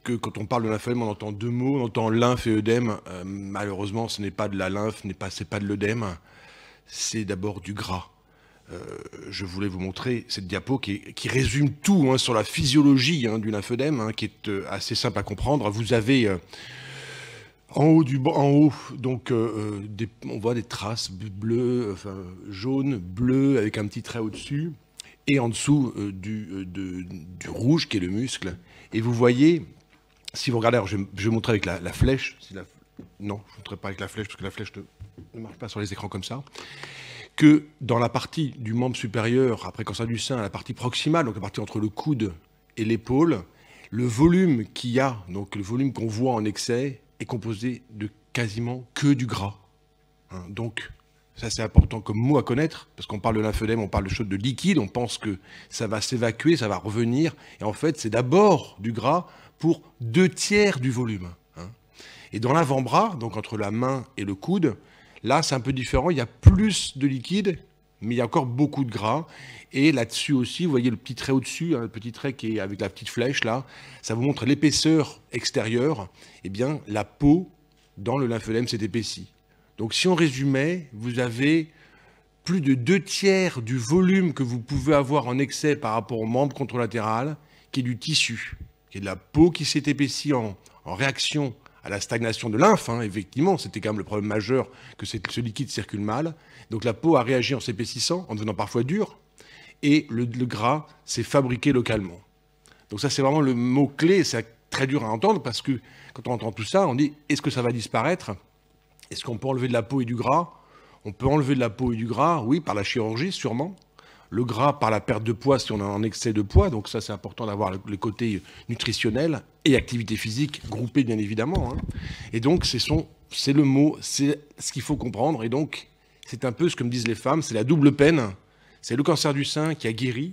que quand on parle de lymphœdème, on entend deux mots, on entend lymphe et œdème. Malheureusement, ce n'est pas de la lymphe, c'est pas de l'œdème, c'est d'abord du gras. Je voulais vous montrer cette diapo qui résume tout hein, sur la physiologie hein, du lymphœdème, hein, qui est assez simple à comprendre. Vous avez en haut, donc on voit des traces bleues, enfin jaunes, bleues, avec un petit trait au-dessus, et en dessous du rouge qui est le muscle. Et vous voyez, si vous regardez, alors je vais montrer avec la flèche. Non, je ne montrerai pas avec la flèche, parce que la flèche ne marche pas sur les écrans comme ça. Que dans la partie du membre supérieur, après cancer du sein, la partie proximale, donc la partie entre le coude et l'épaule, le volume qu'il y a, donc le volume qu'on voit en excès, est composé de quasiment que du gras. Hein, donc, ça c'est important comme mot à connaître, parce qu'on parle de lymphœdème, on parle de choses de liquide, on pense que ça va s'évacuer, ça va revenir, et en fait c'est d'abord du gras pour 2/3 du volume. Hein. Et dans l'avant-bras, donc entre la main et le coude, là c'est un peu différent, il y a plus de liquide, mais il y a encore beaucoup de gras. Et là-dessus aussi, vous voyez le petit trait au-dessus, hein, le petit trait qui est avec la petite flèche là, ça vous montre l'épaisseur extérieure. Eh bien, la peau dans le lymphœdème s'est épaissie. Donc si on résumait, vous avez plus de 2/3 du volume que vous pouvez avoir en excès par rapport au membre contralatéral, qui est du tissu, qui est de la peau qui s'est épaissie en réaction à la stagnation de lymphe, hein, effectivement, c'était quand même le problème majeur que ce liquide circule mal. Donc la peau a réagi en s'épaississant, en devenant parfois dure, et le gras s'est fabriqué localement. Donc ça, c'est vraiment le mot-clé, c'est très dur à entendre, parce que quand on entend tout ça, on dit, est-ce que ça va disparaître? Est-ce qu'on peut enlever de la peau et du gras? On peut enlever de la peau et du gras, oui, par la chirurgie, sûrement. Le gras par la perte de poids si on a un excès de poids, donc ça c'est important d'avoir le côté nutritionnel et activité physique groupée bien évidemment. Hein. Et donc c'est le mot, c'est ce qu'il faut comprendre. Et donc c'est un peu ce que me disent les femmes, c'est la double peine. C'est le cancer du sein qui a guéri,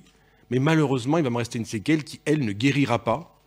mais malheureusement il va me rester une séquelle qui elle ne guérira pas.